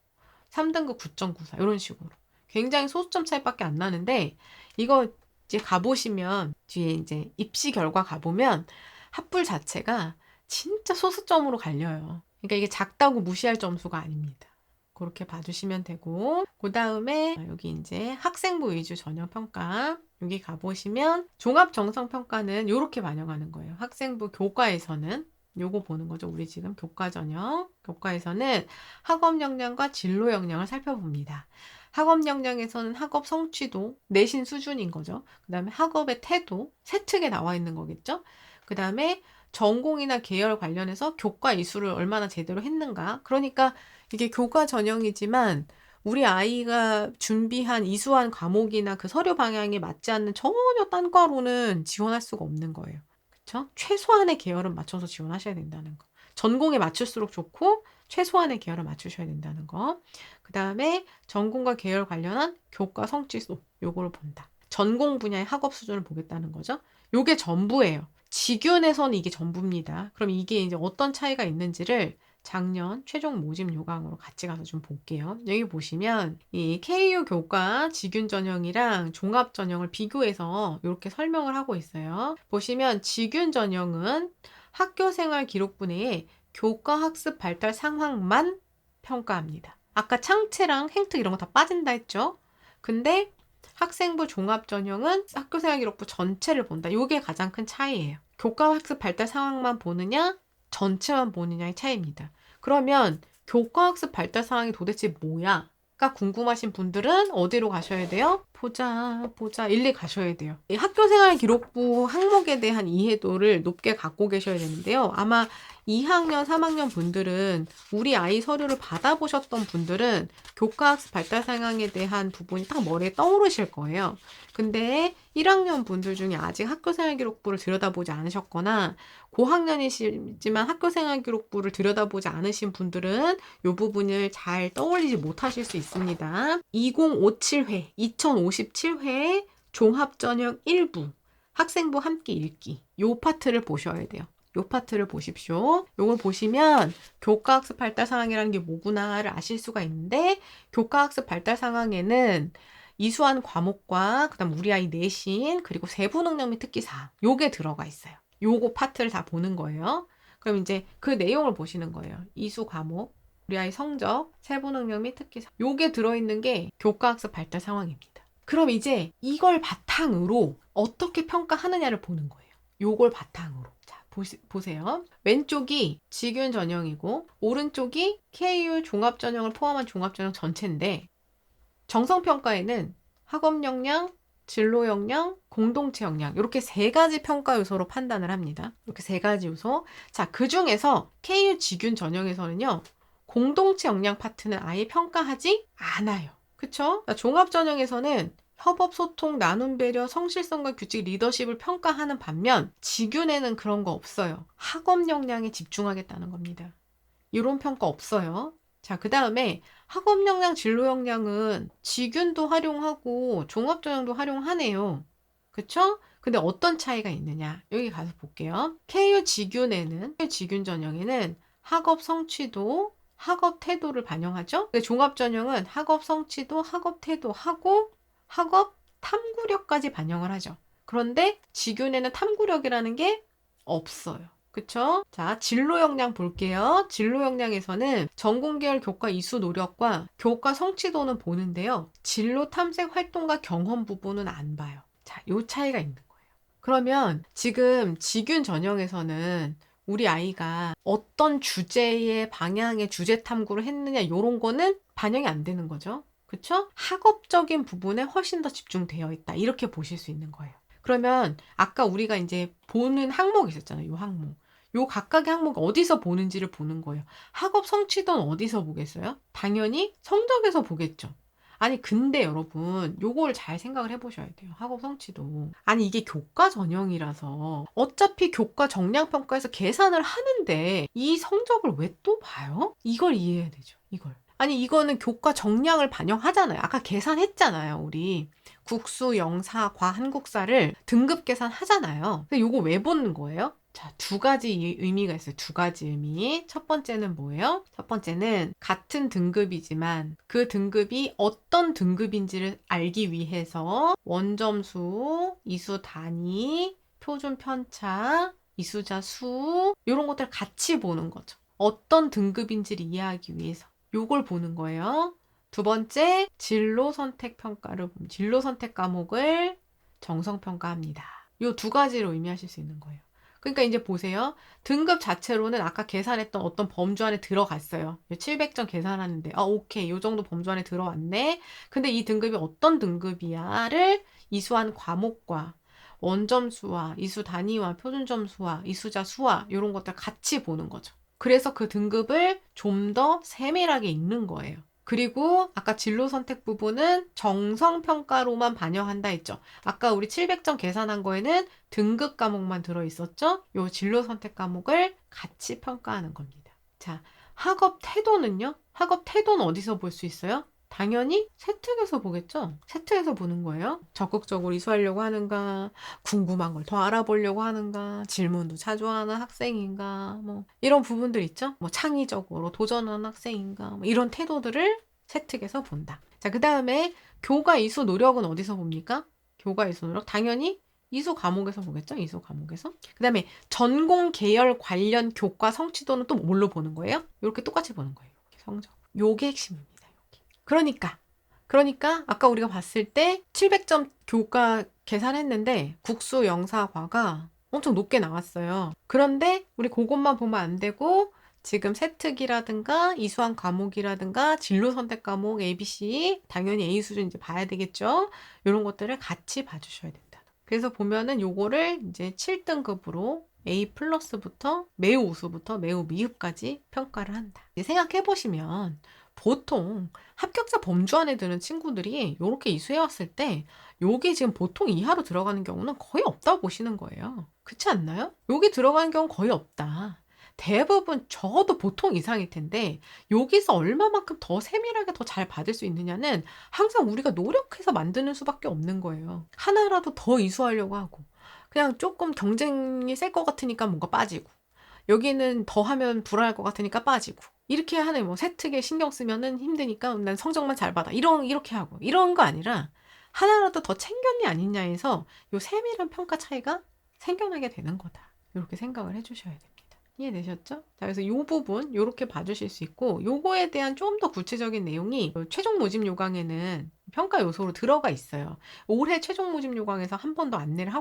3등급 9.94 이런 식으로. 굉장히 소수점 차이밖에 안 나는데 이거 이제 가보시면 뒤에 이제 입시 결과 가보면 합불 자체가 진짜 소수점으로 갈려요. 그러니까 이게 작다고 무시할 점수가 아닙니다. 그렇게 봐주시면 되고 그 다음에 여기 이제 학생부 위주 전형평가 여기 가보시면 종합정성평가는 이렇게 반영하는 거예요. 학생부 교과에서는 요거 보는 거죠. 우리 지금 교과 전형 교과에서는 학업 역량과 진로 역량을 살펴봅니다. 학업 역량에서는 학업 성취도, 내신 수준인 거죠. 그 다음에 학업의 태도, 세특에 나와 있는 거겠죠. 그 다음에 전공이나 계열 관련해서 교과 이수를 얼마나 제대로 했는가. 그러니까 이게 교과 전형이지만 우리 아이가 준비한 이수한 과목이나 그 서류 방향에 맞지 않는 전혀 딴 과로는 지원할 수가 없는 거예요. 그쵸? 최소한의 계열은 맞춰서 지원하셔야 된다는 거. 전공에 맞출수록 좋고 최소한의 계열을 맞추셔야 된다는 거. 그 다음에 전공과 계열 관련한 교과 성취도 요거를 본다. 전공 분야의 학업 수준을 보겠다는 거죠. 요게 전부예요. 지균에서는 이게 전부입니다. 그럼 이게 이제 어떤 차이가 있는지를 작년 최종 모집 요강으로 같이 가서 좀 볼게요. 여기 보시면 이 KU 교과 직윤 전형이랑 종합 전형을 비교해서 이렇게 설명을 하고 있어요. 보시면 직윤 전형은 학교생활 기록부 내에 교과 학습 발달 상황만 평가합니다. 아까 창체랑 행특 이런 거 다 빠진다 했죠? 근데 학생부 종합 전형은 학교생활 기록부 전체를 본다. 이게 가장 큰 차이예요. 교과 학습 발달 상황만 보느냐, 전체만 보느냐의 차이입니다. 그러면 교과 학습 발달 상황이 도대체 뭐야? 가 궁금하신 분들은 어디로 가셔야 돼요? 보자 일리 가셔야 돼요. 이 학교생활 기록부 항목에 대한 이해도를 높게 갖고 계셔야 되는데요. 아마 2학년, 3학년 분들은 우리 아이 서류를 받아보셨던 분들은 교과학습 발달 상황에 대한 부분이 딱 머리에 떠오르실 거예요. 근데 1학년 분들 중에 아직 학교생활 기록부를 들여다보지 않으셨거나 고학년이시지만 학교생활 기록부를 들여다보지 않으신 분들은 이 부분을 잘 떠올리지 못하실 수 있습니다. 2057회, 2057회 종합전형 1부 학생부 함께 읽기 이 파트를 보셔야 돼요. 이 파트를 보십시오. 이걸 보시면 교과학습 발달 상황이라는 게 뭐구나를 아실 수가 있는데 교과학습 발달 상황에는 이수한 과목과 그다음 우리 아이 내신 그리고 세부 능력 및 특기 사항 요게 들어가 있어요. 요거 파트를 다 보는 거예요. 그럼 이제 그 내용을 보시는 거예요. 이수 과목, 우리 아이 성적, 세부 능력 및 특기 사항 요게 들어있는 게 교과학습 발달 상황입니다. 그럼 이제 이걸 바탕으로 어떻게 평가하느냐를 보는 거예요. 요걸 바탕으로. 자, 보세요. 왼쪽이 직윤 전형이고 오른쪽이 KU 종합 전형을 포함한 종합 전형 전체인데 정성평가에는 학업 역량, 진로 역량, 공동체 역량 이렇게 세 가지 평가 요소로 판단을 합니다. 이렇게 세 가지 요소. 자, 그 중에서 KU 직윤 전형에서는요. 공동체 역량 파트는 아예 평가하지 않아요. 그쵸? 종합 전형에서는 협업, 소통, 나눔, 배려, 성실성과 규칙, 리더십을 평가하는 반면 직윤에는 그런 거 없어요. 학업 역량에 집중하겠다는 겁니다. 이런 평가 없어요. 자, 그 다음에 학업 역량, 진로 역량은 직윤도 활용하고 종합 전형도 활용하네요. 그쵸? 근데 어떤 차이가 있느냐? 여기 가서 볼게요. KU 직윤에는, KU 직윤 전형에는 학업 성취도, 학업 태도를 반영하죠? 근데 종합 전형은 학업 성취도, 학업 태도 하고 학업 탐구력까지 반영을 하죠. 그런데 직윤에는 탐구력이라는 게 없어요. 그쵸? 자, 진로 역량 볼게요. 진로 역량에서는 전공계열 교과 이수 노력과 교과 성취도는 보는데요. 진로 탐색 활동과 경험 부분은 안 봐요. 자, 요 차이가 있는 거예요. 그러면 지금 직윤 전형에서는 우리 아이가 어떤 주제의 방향의 주제 탐구를 했느냐 요런 거는 반영이 안 되는 거죠. 그쵸? 학업적인 부분에 훨씬 더 집중되어 있다. 이렇게 보실 수 있는 거예요. 그러면 아까 우리가 이제 보는 항목이 있었잖아요. 요 항목. 요 각각의 항목 어디서 보는지를 보는 거예요. 학업 성취도는 어디서 보겠어요? 당연히 성적에서 보겠죠. 아니 근데 여러분 요걸 잘 생각을 해보셔야 돼요. 학업 성취도. 아니 이게 교과 전형이라서 어차피 교과 정량평가에서 계산을 하는데 이 성적을 왜 또 봐요? 이걸 이해해야 되죠. 이걸. 아니 이거는 교과 정량을 반영하잖아요. 아까 계산했잖아요. 우리 국수, 영사, 과, 한국사를 등급 계산하잖아요. 근데 요거 왜 보는 거예요? 자, 두 가지 의미가 있어요. 두 가지 의미. 첫 번째는 뭐예요? 첫 번째는 같은 등급이지만 그 등급이 어떤 등급인지를 알기 위해서 원점수, 이수 단위, 표준 편차, 이수자 수 이런 것들 같이 보는 거죠. 어떤 등급인지를 이해하기 위해서. 요걸 보는 거예요. 두 번째, 진로 선택 평가를 보면 진로 선택 과목을 정성 평가합니다. 요 두 가지로 의미하실 수 있는 거예요. 그러니까 이제 보세요. 등급 자체로는 아까 계산했던 어떤 범주 안에 들어갔어요. 700점 계산하는데 오케이. 요 정도 범주 안에 들어왔네. 근데 이 등급이 어떤 등급이야를 이수한 과목과 원점수와 이수 단위와 표준점수와 이수자 수와 이런 것들 같이 보는 거죠. 그래서 그 등급을 좀 더 세밀하게 읽는 거예요. 그리고 아까 진로 선택 부분은 정성평가로만 반영한다 했죠. 아까 우리 700점 계산한 거에는 등급 과목만 들어있었죠. 요 진로 선택 과목을 같이 평가하는 겁니다. 자, 학업 태도는요? 학업 태도는 어디서 볼 수 있어요? 당연히 세특에서 보겠죠. 세특에서 보는 거예요. 적극적으로 이수하려고 하는가, 궁금한 걸 더 알아보려고 하는가, 질문도 자주 하는 학생인가, 뭐 이런 부분들 있죠. 뭐 창의적으로 도전하는 학생인가, 뭐 이런 태도들을 세특에서 본다. 자, 그 다음에 교과 이수 노력은 어디서 봅니까? 교과 이수 노력 당연히 이수 과목에서 보겠죠. 이수 과목에서. 그 다음에 전공 계열 관련 교과 성취도는 또 뭘로 보는 거예요? 이렇게 똑같이 보는 거예요. 이렇게 성적. 요게 핵심입니다. 그러니까 아까 우리가 봤을 때 700점 교과 계산했는데 국수 영사과가 엄청 높게 나왔어요. 그런데 우리 그것만 보면 안 되고 지금 세특이라든가 이수한 과목이라든가 진로 선택 과목 ABC 당연히 A 수준 이제 봐야 되겠죠. 이런 것들을 같이 봐주셔야 된다. 그래서 보면은 요거를 이제 7등급으로 A 플러스부터 매우 우수부터 매우 미흡까지 평가를 한다. 이제 생각해 보시면 보통 합격자 범주 안에 드는 친구들이 이렇게 이수해왔을 때 요게 지금 보통 이하로 들어가는 경우는 거의 없다고 보시는 거예요. 그렇지 않나요? 여기 들어가는 경우는 거의 없다. 대부분 적어도 보통 이상일 텐데 여기서 얼마만큼 더 세밀하게 더 잘 받을 수 있느냐는 항상 우리가 노력해서 만드는 수밖에 없는 거예요. 하나라도 더 이수하려고 하고 그냥 조금 경쟁이 셀 것 같으니까 뭔가 빠지고 여기는 더 하면 불안할 것 같으니까 빠지고 이렇게 하는 뭐 세특에 신경 쓰면은 힘드니까 난 성적만 잘 받아 이렇게 하고 이런 거 아니라 하나라도 더 챙겼니 아니냐에서 요 세밀한 평가 차이가 생겨나게 되는 거다. 이렇게 생각을 해주셔야 됩니다. 이해되셨죠? 자, 그래서 이 부분 이렇게 봐주실 수 있고 요거에 대한 좀 더 구체적인 내용이 최종 모집 요강에는 평가 요소로 들어가 있어요. 올해 최종 모집 요강에서 한 번 더 안내를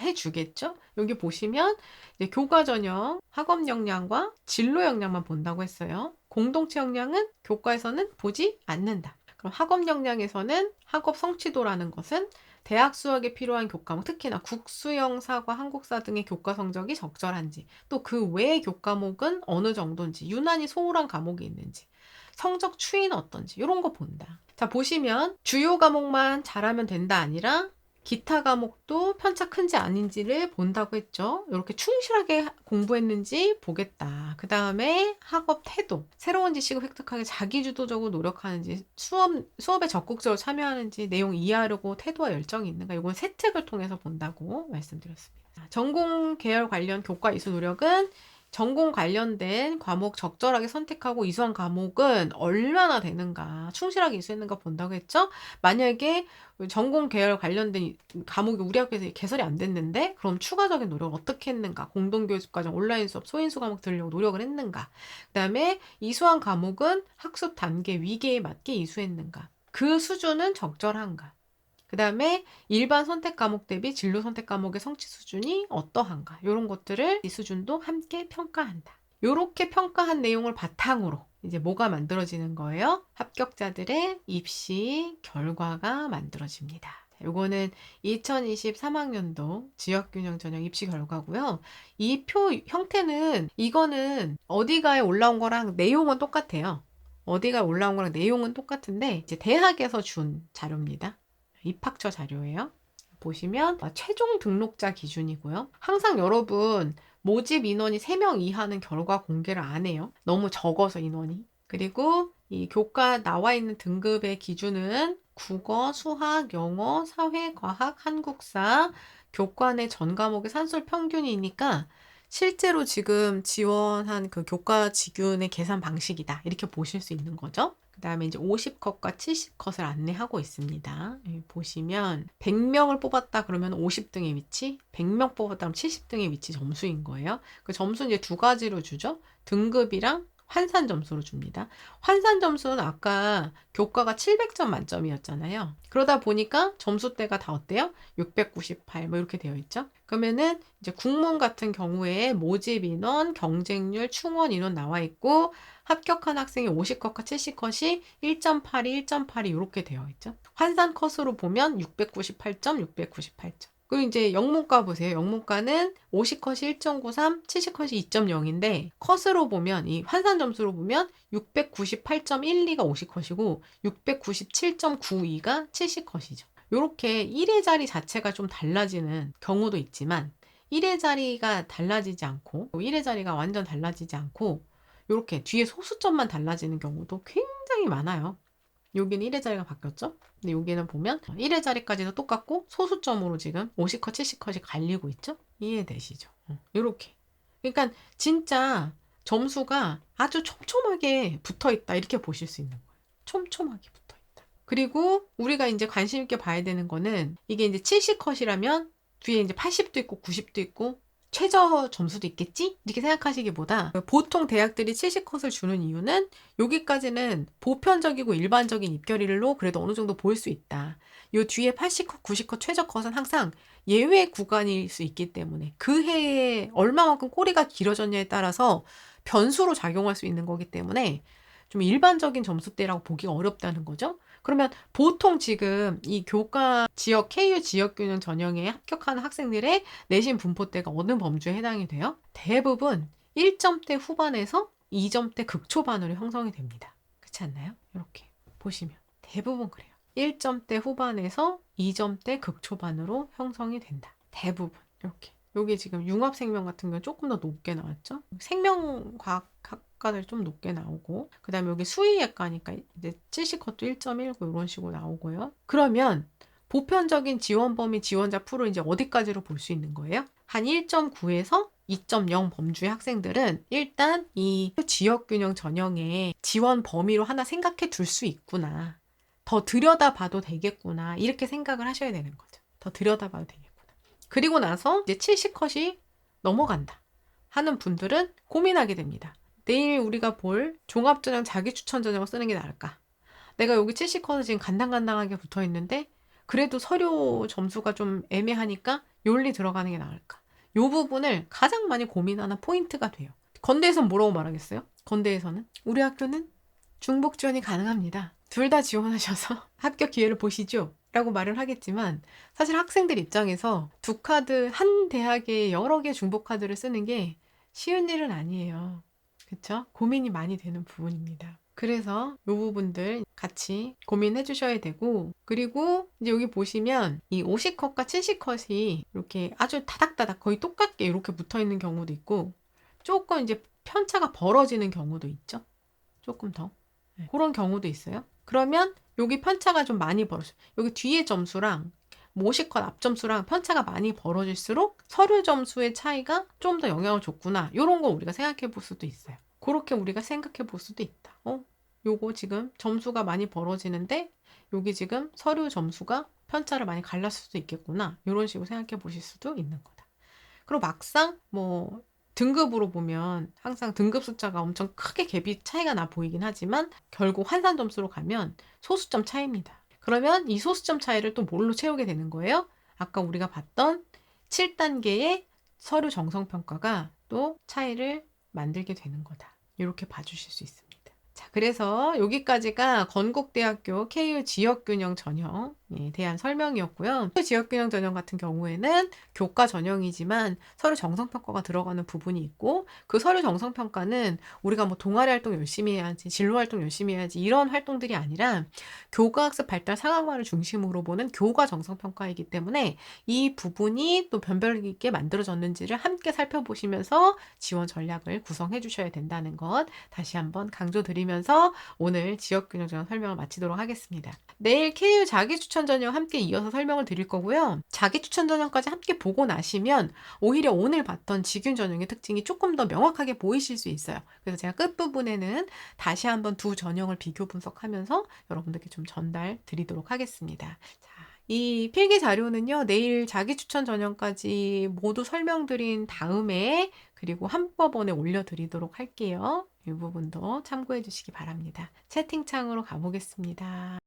해주겠죠? 여기 보시면 이제 교과 전형, 학업 역량과 진로 역량만 본다고 했어요. 공동체 역량은 교과에서는 보지 않는다. 그럼 학업 역량에서는 학업 성취도라는 것은 대학 수학에 필요한 교과목, 특히나 국수영사과 한국사 등의 교과 성적이 적절한지, 또 그 외의 교과목은 어느 정도인지, 유난히 소홀한 과목이 있는지, 성적 추이는 어떤지, 이런 거 본다. 자, 보시면 주요 과목만 잘하면 된다 아니라 기타 과목도 편차 큰지 아닌지를 본다고 했죠. 이렇게 충실하게 공부했는지 보겠다. 그 다음에 학업 태도, 새로운 지식을 획득하기 자기주도적으로 노력하는지, 수업에 적극적으로 참여하는지, 내용 이해하려고 태도와 열정이 있는가, 이건 세특을 통해서 본다고 말씀드렸습니다. 전공 계열 관련 교과 이수 노력은 전공 관련된 과목 적절하게 선택하고 이수한 과목은 얼마나 되는가, 충실하게 이수했는가 본다고 했죠? 만약에 전공 계열 관련된 과목이 우리 학교에서 개설이 안 됐는데 그럼 추가적인 노력을 어떻게 했는가, 공동교습과정, 온라인 수업, 소인수 과목 들으려고 노력을 했는가, 그 다음에 이수한 과목은 학습 단계, 위계에 맞게 이수했는가, 그 수준은 적절한가, 그 다음에 일반 선택 과목 대비 진로 선택 과목의 성취 수준이 어떠한가, 이런 것들을 이 수준도 함께 평가한다. 이렇게 평가한 내용을 바탕으로 이제 뭐가 만들어지는 거예요? 합격자들의 입시 결과가 만들어집니다. 요거는 2023학년도 지역균형 전형 입시 결과고요. 이 표 형태는 이거는 어디가에 올라온 거랑 내용은 똑같아요. 어디가 올라온 거랑 내용은 똑같은데 이제 대학에서 준 자료입니다. 입학처 자료예요. 보시면 최종 등록자 기준이고요. 항상 여러분 모집 인원이 3명 이하는 결과 공개를 안 해요. 너무 적어서 인원이. 그리고 이 교과 나와 있는 등급의 기준은 국어, 수학, 영어, 사회, 과학, 한국사, 교과 내 전 과목의 산술 평균이니까 실제로 지금 지원한 그 교과 직윤의 계산 방식이다. 이렇게 보실 수 있는 거죠. 그 다음에 이제 50컷과 70컷을 안내하고 있습니다. 보시면 100명을 뽑았다 그러면 50등의 위치, 100명 뽑았다 그러면 70등의 위치 점수인 거예요. 그 점수는 이제 두 가지로 주죠. 등급이랑 환산 점수로 줍니다. 환산 점수는 아까 교과가 700점 만점이었잖아요. 그러다 보니까 점수대가 다 어때요? 698 뭐 이렇게 되어 있죠. 그러면은 이제 국문 같은 경우에 모집 인원, 경쟁률, 충원 인원 나와 있고 합격한 학생이 50컷과 70컷이 1.82, 1.82 이렇게 되어 있죠. 환산 컷으로 보면 698점, 698점. 그리고 이제 영문과 보세요. 영문과는 50컷이 1.93, 70컷이 2.0인데 컷으로 보면 이 환산 점수로 보면 698.12가 50컷이고 697.92가 70컷이죠. 이렇게 1의 자리 자체가 좀 달라지는 경우도 있지만 1의 자리가 달라지지 않고 1의 자리가 완전 달라지지 않고 이렇게 뒤에 소수점만 달라지는 경우도 굉장히 많아요. 여기는 1의 자리가 바뀌었죠? 근데 여기는 보면 1의 자리까지도 똑같고 소수점으로 지금 50컷, 70컷이 갈리고 있죠? 이해되시죠? 이렇게. 그러니까 진짜 점수가 아주 촘촘하게 붙어 있다. 이렇게 보실 수 있는 거예요. 촘촘하게 붙어 있다. 그리고 우리가 이제 관심 있게 봐야 되는 거는 이게 이제 70컷이라면 뒤에 이제 80도 있고 90도 있고 최저 점수도 있겠지? 이렇게 생각하시기보다 보통 대학들이 70컷을 주는 이유는 여기까지는 보편적이고 일반적인 입결일로 그래도 어느 정도 보일 수 있다. 요 뒤에 80컷, 90컷 최저 컷은 항상 예외 구간일 수 있기 때문에 그 해에 얼마만큼 꼬리가 길어졌냐에 따라서 변수로 작용할 수 있는 거기 때문에 좀 일반적인 점수대라고 보기가 어렵다는 거죠. 그러면 보통 지금 이 교과 지역, KU 지역균형 전형에 합격하는 학생들의 내신 분포대가 어느 범주에 해당이 돼요? 대부분 1점대 후반에서 2점대 극초반으로 형성이 됩니다. 그렇지 않나요? 이렇게 보시면 대부분 그래요. 1점대 후반에서 2점대 극초반으로 형성이 된다. 대부분 이렇게. 여기 지금 융합생명 같은 경우는 조금 더 높게 나왔죠. 생명과학학과들이 좀 높게 나오고 그 다음에 여기 수의학과니까 이제 70컷도 1.19 이런 식으로 나오고요. 그러면 보편적인 지원 범위 지원자 풀을 이제 어디까지로 볼 수 있는 거예요? 한 1.9에서 2.0 범주의 학생들은 일단 이 지역균형 전형의 지원 범위로 하나 생각해 둘 수 있구나. 더 들여다봐도 되겠구나. 이렇게 생각을 하셔야 되는 거죠. 더 들여다봐도 되겠구나. 그리고 나서 이제 70컷이 넘어간다 하는 분들은 고민하게 됩니다. 내일 우리가 볼 종합전형 자기추천 전형을 쓰는 게 나을까? 내가 여기 70컷은 지금 간당간당하게 붙어 있는데 그래도 서류 점수가 좀 애매하니까 욜리 들어가는 게 나을까? 이 부분을 가장 많이 고민하는 포인트가 돼요. 건대에서는 뭐라고 말하겠어요? 건대에서는 우리 학교는 중복 지원이 가능합니다. 둘 다 지원하셔서 합격 기회를 보시죠. 라고 말을 하겠지만 사실 학생들 입장에서 두 카드, 한 대학에 여러 개 중복 카드를 쓰는 게 쉬운 일은 아니에요. 그쵸? 고민이 많이 되는 부분입니다. 그래서 이 부분들 같이 고민해 주셔야 되고 그리고 이제 여기 보시면 이 50컷과 70컷이 이렇게 아주 다닥다닥 거의 똑같게 이렇게 붙어 있는 경우도 있고 조금 이제 편차가 벌어지는 경우도 있죠. 조금 더. 그런 경우도 있어요. 그러면 여기 편차가 좀 많이 벌어져요. 여기 뒤에 점수랑 50컷 앞 점수랑 편차가 많이 벌어질수록 서류 점수의 차이가 좀 더 영향을 줬구나. 이런 거 우리가 생각해 볼 수도 있어요. 그렇게 우리가 생각해 볼 수도 있다. 요거 지금 점수가 많이 벌어지는데 여기 지금 서류 점수가 편차를 많이 갈랐을 수도 있겠구나. 이런 식으로 생각해 보실 수도 있는 거다. 그리고 막상 뭐 등급으로 보면 항상 등급 숫자가 엄청 크게 갭이 차이가 나 보이긴 하지만 결국 환산 점수로 가면 소수점 차이입니다. 그러면 이 소수점 차이를 또 뭘로 채우게 되는 거예요? 아까 우리가 봤던 7단계의 서류 정성평가가 또 차이를 만들게 되는 거다. 이렇게 봐주실 수 있습니다. 자, 그래서 여기까지가 건국대학교 KU 지역균형 전형에 대한 설명이었고요. 지역균형 전형 같은 경우에는 교과 전형이지만 서류 정성평가가 들어가는 부분이 있고 그 서류 정성평가는 우리가 뭐 동아리 활동 열심히 해야지, 진로 활동 열심히 해야지 이런 활동들이 아니라 교과학습 발달 상황화를 중심으로 보는 교과 정성평가이기 때문에 이 부분이 또 변별 있게 만들어졌는지를 함께 살펴보시면서 지원 전략을 구성해 주셔야 된다는 것 다시 한번 강조드리면서 오늘 지역균형 전형 설명을 마치도록 하겠습니다. 내일 KU 자기추천 전형 함께 이어서 설명을 드릴 거고요. 자기추천 전형까지 함께 보고 나시면 오히려 오늘 봤던 지균 전형의 특징이 조금 더 명확하게 보이실 수 있어요. 그래서 제가 끝부분에는 다시 한번 두 전형을 비교 분석하면서 여러분들께 좀 전달 드리도록 하겠습니다. 자, 이 필기 자료는요, 내일 자기추천 전형까지 모두 설명드린 다음에 그리고 한꺼번에 올려드리도록 할게요. 이 부분도 참고해 주시기 바랍니다. 채팅창으로 가보겠습니다.